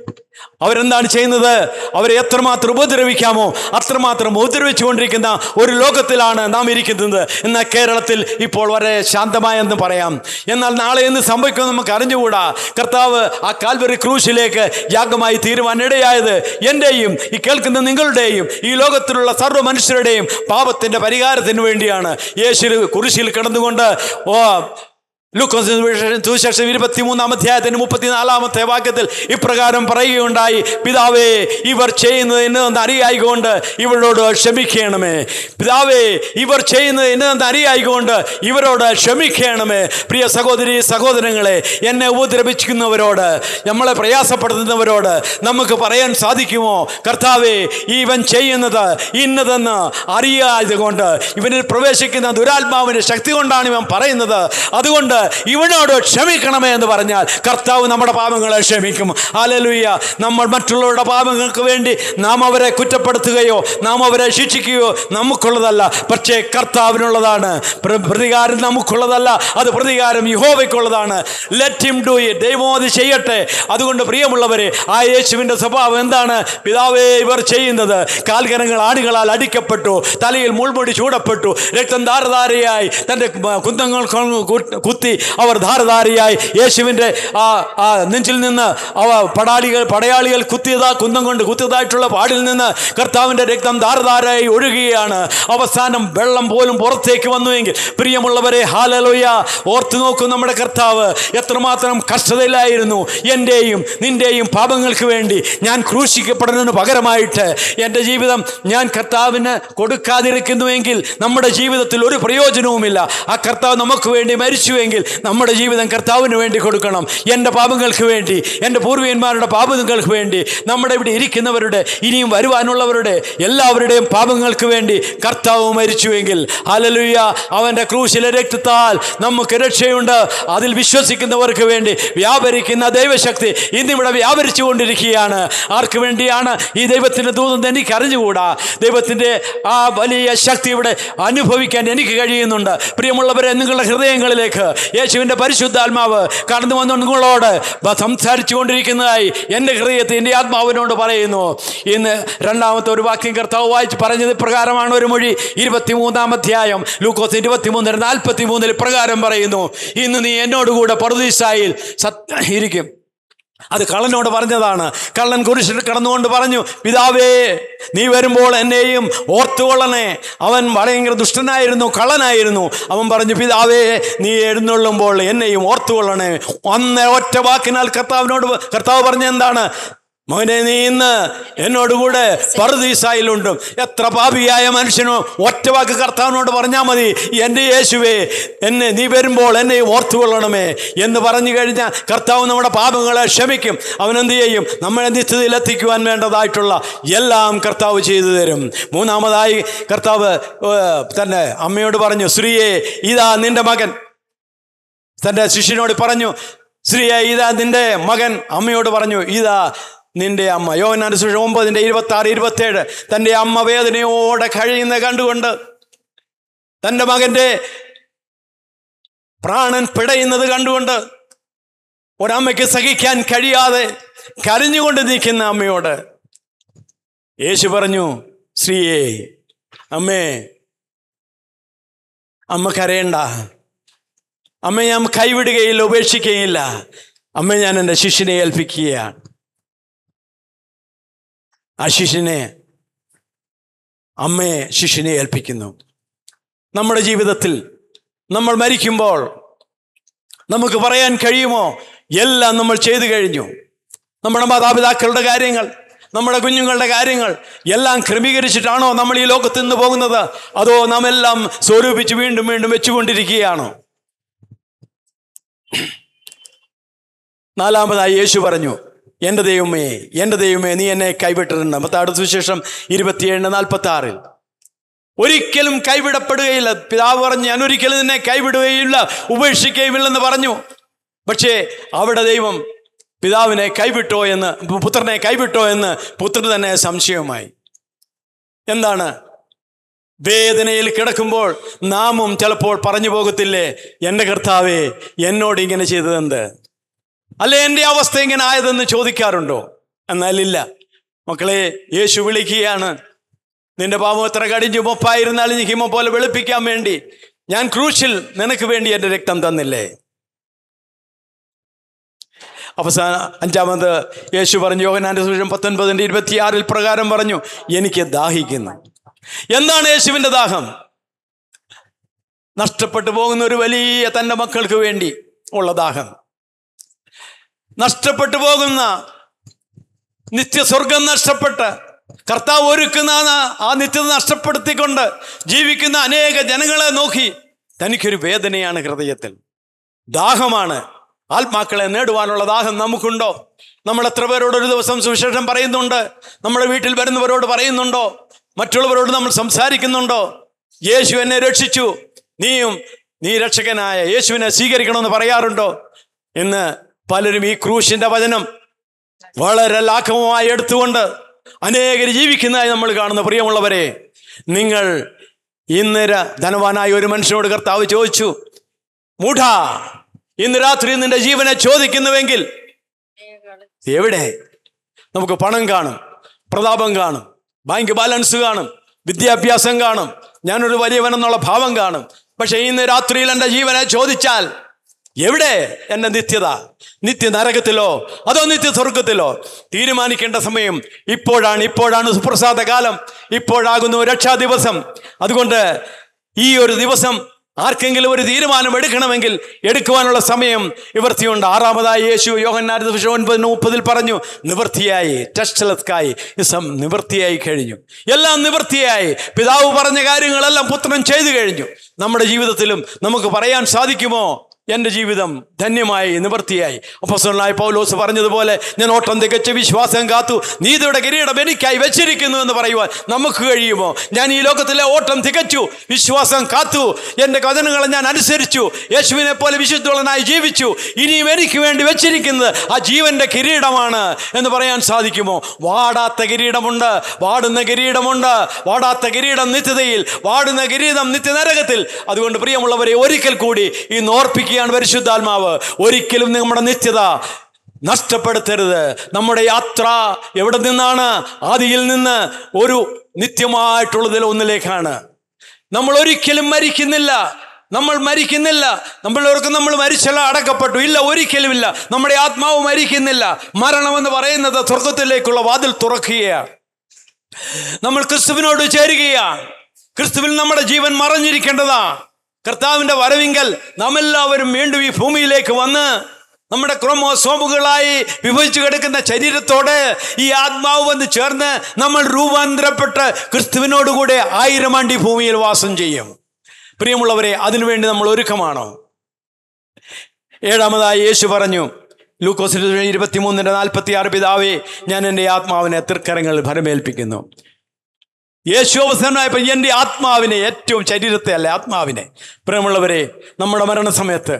അവരെന്താണ് ചെയ്യുന്നത്? അവരെ എത്രമാത്രം ഉപദ്രവിക്കാമോ അത്രമാത്രം ഉപദ്രവിച്ചു കൊണ്ടിരിക്കുന്ന ഒരു ലോകത്തിലാണ് നാം ഇരിക്കുന്നത്. എന്നാൽ കേരളത്തിൽ ഇപ്പോൾ വളരെ ശാന്തമായെന്ന് പറയാം. എന്നാൽ നാളെ എന്ത് സംഭവിക്കുമെന്ന് നമുക്ക് അറിഞ്ഞുകൂടാ. കർത്താവ് ആ കാൽവരി ക്രൂശിലേക്ക് യാഗമായി തീരുവാനിടയായത് എൻ്റെയും ഈ കേൾക്കുന്ന നിങ്ങളുടെയും ഈ ലോകത്തിലുള്ള സർവ്വ മനുഷ്യരുടെയും പാപത്തിൻ്റെ പരിഹാരത്തിന് വേണ്ടിയാണ്. യേശു കുരിശിൽ കിടന്നുകൊണ്ട് ലൂക്കോസ് സുവിശേഷം 23-ാം അധ്യായത്തിന് 34-ാമത്തെ വാക്യത്തിൽ ഇപ്രകാരം പറയുകയുണ്ടായി: പിതാവേ, ഇവർ ചെയ്യുന്നത് എന്നതെന്ന് അറിയായിക്കൊണ്ട് ഇവരോട് ക്ഷമിക്കണമേ. പിതാവേ, ഇവർ ചെയ്യുന്നത് എന്നതെന്ന് അറിയായിക്കൊണ്ട് ഇവരോട് ക്ഷമിക്കണമേ. പ്രിയ സഹോദരി സഹോദരങ്ങളെ, എന്നെ ഉപദ്രവിക്കുന്നവരോട്, നമ്മളെ പ്രയാസപ്പെടുത്തുന്നവരോട് നമുക്ക് പറയാൻ സാധിക്കുമോ? കർത്താവേ, ഇവൻ ചെയ്യുന്നത് ഇന്നതെന്ന് അറിയാതെ കൊണ്ട്, ഇവനിൽ പ്രവേശിക്കുന്ന ദുരാത്മാവിൻ്റെ ശക്തി കൊണ്ടാണ് ഇവൻ പറയുന്നത്. അതുകൊണ്ട് ഇവനോട് ക്ഷമിക്കണമേ എന്ന് പറഞ്ഞാൽ കർത്താവ് നമ്മുടെ പാപങ്ങളെ ക്ഷമിക്കും. ഹല്ലേലൂയ. നമ്മൾ മറ്റുള്ളവരുടെ പാപങ്ങൾക്ക് വേണ്ടി നാം അവരെ കുറ്റപ്പെടുത്തുകയോ നാം അവരെ ശിക്ഷിക്കുകയോ നമുക്കുള്ളതല്ല, പക്ഷേ കർത്താവിനുള്ളതാണ്. പ്രതികാരം നമുക്കുള്ളതല്ല, അത് പ്രതികാരം യഹോവയ്ക്കുള്ളതാണ്. Let him do it. ദൈവം അത് ചെയ്യട്ടെ. അതുകൊണ്ട് പ്രിയമുള്ളവരെ, ആ യേശുവിൻ്റെ സ്വഭാവം എന്താണ്? പിതാവേ, ഇവർ ചെയ്യുന്നത്, കാൽകരങ്ങൾ ആണികളാൽ അടിക്കപ്പെട്ടു, തലയിൽ മുൾമുടി ചൂടപ്പെട്ടു, രക്തം ധാരധാരയായി തൻ്റെ കുന്തങ്ങൾ കുത്തി അവർ ധാരധാരയായി യേശുവിൻ്റെ ആ നെഞ്ചിൽ നിന്ന് പടയാളികൾ കുന്തം കൊണ്ട് കുത്തിയതായിട്ടുള്ള പാടിൽ നിന്ന് കർത്താവിൻ്റെ രക്തം ധാരധാരയായി ഒഴുകുകയാണ്. അവസാനം വെള്ളം പോലും പുറത്തേക്ക് വന്നുവെങ്കിൽ പ്രിയമുള്ളവരെ, ഹല്ലേലൂയ, ഓർത്തു നോക്കൂ, നമ്മുടെ കർത്താവ് എത്രമാത്രം കഷ്ടതയിലായിരുന്നു. എൻ്റെയും നിൻ്റെയും പാപങ്ങൾക്ക് വേണ്ടി ഞാൻ ക്രൂശിക്കപ്പെടുന്നതിന് പകരമായിട്ട് എൻ്റെ ജീവിതം ഞാൻ കർത്താവിന് കൊടുക്കാതിരിക്കുന്നുവെങ്കിൽ നമ്മുടെ ജീവിതത്തിൽ ഒരു പ്രയോജനവുമില്ല. ആ കർത്താവ് നമുക്ക് വേണ്ടി മരിച്ചുവെങ്കിൽ നമ്മുടെ ജീവിതം കർത്താവിന് വേണ്ടി കൊടുക്കണം. എൻ്റെ പാപങ്ങൾക്ക് വേണ്ടി, എൻ്റെ പൂർവികന്മാരുടെ പാപങ്ങൾക്ക് വേണ്ടി, നമ്മുടെ ഇവിടെ ഇരിക്കുന്നവരുടെ ഇനിയും വരുവാനുള്ളവരുടെ എല്ലാവരുടെയും പാപങ്ങൾക്ക് വേണ്ടി കർത്താവ് മരിച്ചുവെങ്കിൽ, ഹല്ലേലൂയ, അവൻ്റെ ക്രൂശിലെ രക്തത്താൽ നമുക്ക് രക്ഷയുണ്ട്. അതിൽ വിശ്വസിക്കുന്നവർക്ക് വേണ്ടി വ്യാപരിക്കുന്ന ദൈവശക്തി ഇന്നിവിടെ വ്യാപരിച്ചു കൊണ്ടിരിക്കുകയാണ്. ആർക്ക് വേണ്ടിയാണ് ഈ ദൈവത്തിൻ്റെ ദൂതെന്ന് എനിക്ക് അറിഞ്ഞുകൂടാ. ദൈവത്തിൻ്റെ ആ വലിയ ശക്തി ഇവിടെ അനുഭവിക്കാൻ എനിക്ക് കഴിയുന്നുണ്ട്. പ്രിയമുള്ളവരെ, നിങ്ങളുടെ ഹൃദയങ്ങളിലേക്ക് യേശുവിൻ്റെ പരിശുദ്ധാത്മാവ് കടന്നു വന്നു നിങ്ങളോട് സംസാരിച്ചു കൊണ്ടിരിക്കുന്നതായി എൻ്റെ ഹൃദയത്തെ എൻ്റെ ആത്മാവിനോട് പറയുന്നു. ഇന്ന് രണ്ടാമത്തെ ഒരു വാക്യം കർത്താവ് വായിച്ച് പറഞ്ഞത് പ്രകാരമാണ്. ഒരു മൊഴി 23-ാം അധ്യായം ലൂക്കോസ് 23:43 പ്രകാരം പറയുന്നു, ഇന്ന് നീ എന്നോടുകൂടെ പറുദീസായിൽ ഇരിക്കും. അത് കള്ളനോട് പറഞ്ഞതാണ്. കള്ളൻ കുരിശിൽ കടന്നുകൊണ്ട് പറഞ്ഞു, പിതാവേ, നീ വരുമ്പോൾ എന്നെയും ഓർത്തുകൊള്ളണേ. അവൻ ഭയങ്കര ദുഷ്ടനായിരുന്നു, കള്ളനായിരുന്നു. അവൻ പറഞ്ഞു, പിതാവേ, നീ എഴുന്നള്ളുമ്പോൾ എന്നെയും ഓർത്തുകൊള്ളണേ. ഒറ്റ വാക്കിനാൽ കർത്താവ് പറഞ്ഞ എന്താണ്? മകനെ, നീ ഇന്ന് എന്നോടുകൂടെ പറുദീസായിലുണ്ട്. എത്ര പാപിയായ മനുഷ്യനോ ഒറ്റ വാക്ക് കർത്താവിനോട് പറഞ്ഞാൽ മതി, എൻ്റെ യേശുവേ, നീ വരുമ്പോൾ എന്നെ ഓർത്തുകൊള്ളണമേ എന്ന് പറഞ്ഞു കഴിഞ്ഞാൽ കർത്താവ് നമ്മുടെ പാപങ്ങളെ ക്ഷമിക്കും. അവനെന്ത് ചെയ്യും? നമ്മളെ നിത്യതയിൽ എത്തിക്കുവാൻ വേണ്ടതായിട്ടുള്ള എല്ലാം കർത്താവ് ചെയ്തു തരും. മൂന്നാമതായി കർത്താവ് തന്നെ അമ്മയോട് പറഞ്ഞു, സ്ത്രീയെ, ഇതാ നിന്റെ മകൻ. തൻ്റെ ശിഷ്യനോട് പറഞ്ഞു, സ്ത്രീയെ, ഇതാ നിന്റെ മകൻ. അമ്മയോട് പറഞ്ഞു, ഇതാ നിന്റെ അമ്മ. യോഹന്നാന്റെ സുവിശേഷം 9:26-27 തൻ്റെ അമ്മ വേദനയോടെ കഴിയുന്ന കണ്ടുകൊണ്ട്, തൻ്റെ മകൻ്റെ പ്രാണൻ പിടയുന്നത് കണ്ടുകൊണ്ട്, ഒരമ്മയ്ക്ക് സഹിക്കാൻ കഴിയാതെ കരഞ്ഞുകൊണ്ട് നിൽക്കുന്ന അമ്മയോട് യേശു പറഞ്ഞു, സ്ത്രീയെ, അമ്മേ, അമ്മ കരയണ്ട. അമ്മ ഞാൻ കൈവിടുകയില്ല, ഉപേക്ഷിക്കുകയില്ല. അമ്മ ഞാൻ എൻ്റെ ശിഷ്യനെ ഏൽപ്പിക്കുകയാണ്. ആ ശിഷ്യനെ, അമ്മയെ ശിഷ്യനെ ഏൽപ്പിക്കുന്നു. നമ്മുടെ ജീവിതത്തിൽ നമ്മൾ മരിക്കുമ്പോൾ നമുക്ക് പറയാൻ കഴിയുമോ, എല്ലാം നമ്മൾ ചെയ്തു കഴിഞ്ഞു? നമ്മുടെ മാതാപിതാക്കളുടെ കാര്യങ്ങൾ, നമ്മുടെ കുഞ്ഞുങ്ങളുടെ കാര്യങ്ങൾ എല്ലാം ക്രമീകരിച്ചിട്ടാണോ നമ്മൾ ഈ ലോകത്ത് നിന്ന് പോകുന്നത്? അതോ നാം എല്ലാം സ്വരൂപിച്ച് വീണ്ടും വീണ്ടും വെച്ചുകൊണ്ടിരിക്കുകയാണോ? നാലാമതായി യേശു പറഞ്ഞു, എൻ്റെ ദൈവമേ, എൻ്റെ ദൈവമേ, നീ എന്നെ കൈവിട്ടിട്ടുണ്ട്. മത്തായിയുടെ സുവിശേഷം 27:46 ഒരിക്കലും കൈവിടപ്പെടുകയില്ല. പിതാവ് പറഞ്ഞു, ഞാൻ ഒരിക്കലും നിന്നെ കൈവിടുകയില്ല, ഉപേക്ഷിക്കുകയുമില്ലെന്ന് പറഞ്ഞു. പക്ഷേ അവിടെ ദൈവം പിതാവിനെ കൈവിട്ടോ എന്ന്, പുത്രനെ കൈവിട്ടോ എന്ന് പുത്രന് തന്നെ സംശയവുമായി. എന്താണ്? വേദനയിൽ കിടക്കുമ്പോൾ നാമും ചിലപ്പോൾ പറഞ്ഞു പോകത്തില്ലേ, എൻ്റെ കർത്താവേ, എന്നോട് ഇങ്ങനെ ചെയ്തതെന്ത്? അല്ലെ എൻ്റെ അവസ്ഥ ഇങ്ങനെ ആയതെന്ന് ചോദിക്കാറുണ്ടോ? എന്നാലില്ല മക്കളെ, യേശു വിളിക്കുകയാണ്. നിന്റെ പാപം എത്ര കടിഞ്ഞു മൊപ്പായിരുന്നാലും നീ ഹിമം പോലെ വെളുപ്പിക്കാൻ വേണ്ടി ഞാൻ ക്രൂശിൽ നിനക്ക് വേണ്ടി എൻ്റെ രക്തം തന്നില്ലേ? അവസാന അഞ്ചാമത് യേശു പറഞ്ഞു, യോഹന്നാന്റെ സുവിശേഷം 19:26 പ്രകാരം പറഞ്ഞു, എനിക്ക് ദാഹിക്കുന്നു. എന്താണ് യേശുവിൻ്റെ ദാഹം? നഷ്ടപ്പെട്ടു പോകുന്ന ഒരു വലിയ തൻ്റെ മക്കൾക്ക് വേണ്ടി ഉള്ള ദാഹം. നഷ്ടപ്പെട്ടു പോകുന്ന നിത്യസ്വർഗം നഷ്ടപ്പെട്ട് കർത്താവ് ഒരുക്കുന്ന ആ നിത്യത നഷ്ടപ്പെടുത്തിക്കൊണ്ട് ജീവിക്കുന്ന അനേക ജനങ്ങളെ നോക്കി തനിക്കൊരു വേദനയാണ് ഹൃദയത്തിൽ. ദാഹമാണ്. ആത്മാക്കളെ നേടുവാനുള്ള ദാഹം നമുക്കുണ്ടോ? നമ്മൾ എത്ര പേരോട് ഒരു ദിവസം സുവിശേഷം പറയുന്നുണ്ട്? നമ്മുടെ വീട്ടിൽ വരുന്നവരോട് പറയുന്നുണ്ടോ? മറ്റുള്ളവരോട് നമ്മൾ സംസാരിക്കുന്നുണ്ടോ? യേശു എന്നെ രക്ഷിച്ചു, നീയും നീ രക്ഷകനായ യേശുവിനെ സ്വീകരിക്കണമെന്ന് പറയാറുണ്ടോ? ഇന്ന് പലരും ഈ ക്രൂശിന്റെ വചനം വളരെ ലാഘവമായി എടുത്തുകൊണ്ട് അനേകർ ജീവിക്കുന്നതായി നമ്മൾ കാണുന്ന പ്രിയമുള്ളവരെ, നിങ്ങൾ ഇന്നര ധനവാനായ ഒരു മനുഷ്യനോട് കർത്താവ് ചോദിച്ചു, മൂഢാ, ഇന്ന് രാത്രി നിന്റെ ജീവനെ ചോദിക്കുന്നുവെങ്കിൽ എവിടെ? നമുക്ക് പണം കാണും, പ്രതാപം കാണും, ബാങ്ക് ബാലൻസ് കാണും, വിദ്യാഭ്യാസം കാണും, ഞാനൊരു വലിയവനെന്നുള്ള ഭാവം കാണും. പക്ഷെ ഇന്ന് രാത്രിയിൽ എൻ്റെ ജീവനെ ചോദിച്ചാൽ എവിടെ എൻ്റെ നിത്യത? നിത്യ നരകത്തിലോ അതോ നിത്യ സ്വർഗത്തിലോ? തീരുമാനിക്കേണ്ട സമയം ഇപ്പോഴാണ് സുപ്രസാദ കാലം, ഇപ്പോഴാകുന്നു രക്ഷാ ദിവസം. അതുകൊണ്ട് ഈ ഒരു ദിവസം ആർക്കെങ്കിലും ഒരു തീരുമാനം എടുക്കണമെങ്കിൽ എടുക്കുവാനുള്ള സമയം നിവൃത്തിയുണ്ട്. ആറാമതായി യേശു യോഹന്നാൻ 9:30 പറഞ്ഞു, നിവൃത്തിയായി, ടെസ്റ്റലസ്കായി, നിവൃത്തിയായി കഴിഞ്ഞു, എല്ലാം നിവൃത്തിയായി. പിതാവ് പറഞ്ഞ കാര്യങ്ങളെല്ലാം പുത്രൻ ചെയ്തു കഴിഞ്ഞു. നമ്മുടെ ജീവിതത്തിലും നമുക്ക് പറയാൻ സാധിക്കുമോ, എൻ്റെ ജീവിതം ധന്യമായി, നിവൃത്തിയായി? അപ്പോസ്തലനായ പൗലോസ് പറഞ്ഞതുപോലെ, ഞാൻ ഓട്ടം തികച്ച് വിശ്വാസം കാത്തു, നീതിയുടെ കിരീടം എനിക്കായി വെച്ചിരിക്കുന്നു എന്ന് പറയുവാൻ നമുക്ക് കഴിയുമോ? ഞാൻ ഈ ലോകത്തിലെ ഓട്ടം തികച്ചു, വിശ്വാസം കാത്തു, എൻ്റെ വചനങ്ങളെ ഞാൻ അനുസരിച്ചു, യേശുവിനെ പോലെ വിശുദ്ധനായി ജീവിച്ചു, ഇനിയും എനിക്ക് വേണ്ടി വെച്ചിരിക്കുന്നത് ആ ജീവന്റെ കിരീടമാണ് എന്ന് പറയാൻ സാധിക്കുമോ? വാടാത്ത കിരീടമുണ്ട്, വാടുന്ന കിരീടമുണ്ട്. വാടാത്ത കിരീടം നിത്യതയിൽ, വാടുന്ന കിരീടം നിത്യനരകത്തിൽ. അതുകൊണ്ട് പ്രിയമുള്ളവരെ, ഒരിക്കൽ കൂടി ഈ ഓർപ്പിക്കുക പരിശുദ്ധാത്മാവ്, ഒരിക്കലും നമ്മുടെ നിത്യത നഷ്ടപ്പെടുത്തരുത്. നമ്മുടെ യാത്ര എവിടെ നിന്നാണ്? ആദിയിൽ നിന്ന് ഒരു നിത്യമായിട്ടുള്ളതിൽ ഒന്നിലേക്കാണ്. നമ്മൾ ഒരിക്കലും മരിക്കുന്നില്ല, നമ്മൾ മരിച്ചല്ല, അടക്കപ്പെട്ടു, ഇല്ല, ഒരിക്കലുമില്ല. നമ്മുടെ ആത്മാവ് മരിക്കുന്നില്ല. മരണമെന്ന് പറയുന്നത് സ്വർഗത്തിലേക്കുള്ള വാതിൽ തുറക്കുകയാണ്. നമ്മൾ ക്രിസ്തുവിനോട് ചേരുകയാണ്. ക്രിസ്തുവിൽ നമ്മുടെ ജീവൻ മറഞ്ഞിരിക്കേണ്ടതാണ്. കർത്താവിൻ്റെ വരവിങ്കൽ നാം എല്ലാവരും വീണ്ടും ഈ ഭൂമിയിലേക്ക് വന്ന് നമ്മുടെ ക്രോമോസോമുകളായി വിഭജിച്ചു കിടക്കുന്ന ശരീരത്തോടെ ഈ ആത്മാവ് വന്ന് ചേർന്ന് നമ്മൾ രൂപാന്തരപ്പെട്ട് ക്രിസ്തുവിനോടുകൂടെ 1000 ആണ്ട് ഈ ഭൂമിയിൽ വാസം ചെയ്യും. പ്രിയമുള്ളവരെ, അതിനുവേണ്ടി നമ്മൾ ഒരുക്കമാണോ? 7-ാമതായി യേശു പറഞ്ഞു, ലൂക്കോസ് 23:46, പിതാവേ, ഞാൻ എൻ്റെ ആത്മാവിനെ തൃക്കരങ്ങളിൽ ഭരമേൽപ്പിക്കുന്നു. യേശു അവസാനമായപ്പോൾ എൻ്റെ ആത്മാവിനെ, ഏറ്റവും ശരീരത്തെ അല്ല, ആത്മാവിനെ. പ്രിയമുള്ളവരെ, നമ്മുടെ മരണസമയത്ത്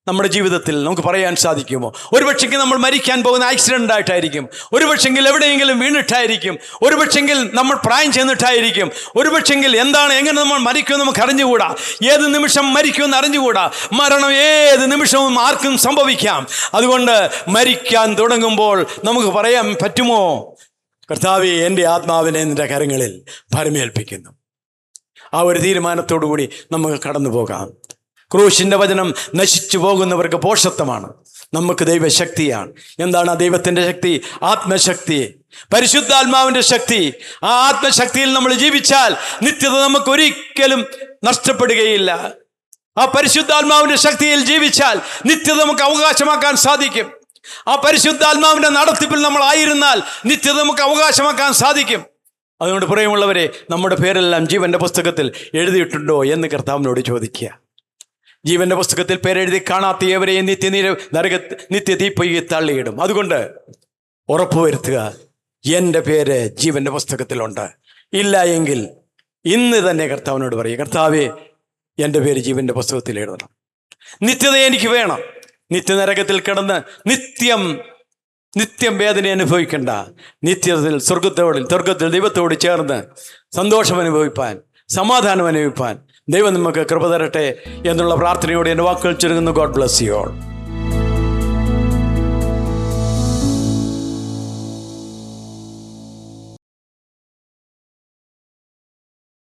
നമ്മുടെ ജീവിതത്തിൽ നമുക്ക് പറയാൻ സാധിക്കുമോ? ഒരുപക്ഷെങ്കിൽ നമ്മൾ മരിക്കാൻ പോകുന്ന ആക്സിഡൻ്റ് ആയിട്ടായിരിക്കും, ഒരുപക്ഷെങ്കിൽ എവിടെയെങ്കിലും വീണിട്ടായിരിക്കും, ഒരുപക്ഷെങ്കിൽ നമ്മൾ പ്രായം ചെന്നിട്ടായിരിക്കും, ഒരുപക്ഷെങ്കിൽ എങ്ങനെ നമ്മൾ മരിക്കുമെന്ന് നമുക്ക് അറിഞ്ഞുകൂടാ. ഏത് നിമിഷം മരിക്കുമെന്ന് അറിഞ്ഞുകൂടാ. മരണം ഏത് നിമിഷവും ആർക്കും സംഭവിക്കാം. അതുകൊണ്ട് മരിക്കാൻ തുടങ്ങുമ്പോൾ നമുക്ക് പറയാൻ പറ്റുമോ, കർത്താവേ, എൻ്റെ ആത്മാവിനെ നിന്റെ കരങ്ങളിൽ ഭരമേൽപ്പിക്കുന്നു? ആ ഒരു തീരുമാനത്തോടു കൂടി നമുക്ക് കടന്നു പോകാം. ക്രൂശിൻ്റെ വചനം നശിച്ചു പോകുന്നവർക്ക് പോഷത്വമാണ്, നമുക്ക് ദൈവശക്തിയാണ്. എന്താണ് ആ ദൈവത്തിൻ്റെ ശക്തി? ആത്മശക്തി, പരിശുദ്ധാത്മാവിൻ്റെ ശക്തി. ആ ആത്മശക്തിയിൽ നമ്മൾ ജീവിച്ചാൽ നിത്യത നമുക്ക് ഒരിക്കലും നഷ്ടപ്പെടുകയില്ല. ആ പരിശുദ്ധാത്മാവിൻ്റെ ശക്തിയിൽ ജീവിച്ചാൽ നിത്യത നമുക്ക് അവകാശമാക്കാൻ സാധിക്കും. ആ പരിശുദ്ധാത്മാവിൻ്റെ നടത്തിപ്പിൽ നമ്മൾ ആയിരുന്നാൽ നിത്യത നമുക്ക് അവകാശമാക്കാൻ സാധിക്കും. അതുകൊണ്ട് പ്രിയമുള്ളവരെ, നമ്മുടെ പേരെല്ലാം ജീവന്റെ പുസ്തകത്തിൽ എഴുതിയിട്ടുണ്ടോ എന്ന് കർത്താവിനോട് ചോദിക്കുക. ജീവന്റെ പുസ്തകത്തിൽ പേരെഴുതി കാണാത്ത ഏവരെയും നിത്യ തീപ്പൊയ്കി തള്ളിയിടും. അതുകൊണ്ട് ഉറപ്പുവരുത്തുക, എൻ്റെ പേര് ജീവന്റെ പുസ്തകത്തിലുണ്ട്. ഇല്ല എങ്കിൽ ഇന്ന് തന്നെ കർത്താവിനോട് പറയുക, കർത്താവേ, എൻ്റെ പേര് ജീവന്റെ പുസ്തകത്തിൽ എഴുതണം. നിത്യത എനിക്ക് വേണം. നിത്യനരകത്തിൽ കിടന്ന് നിത്യം വേദന അനുഭവിക്കേണ്ട, നിത്യത്തിൽ സ്വർഗത്തിൽ ദൈവത്തോട് ചേർന്ന് സന്തോഷം അനുഭവിപ്പാൻ, സമാധാനം അനുഭവിപ്പാൻ ദൈവം നമുക്ക് കൃപ തരട്ടെ എന്നുള്ള പ്രാർത്ഥനയോടെ എൻ്റെ വാക്കുകൾ ചുരുങ്ങുന്നു. God bless you all.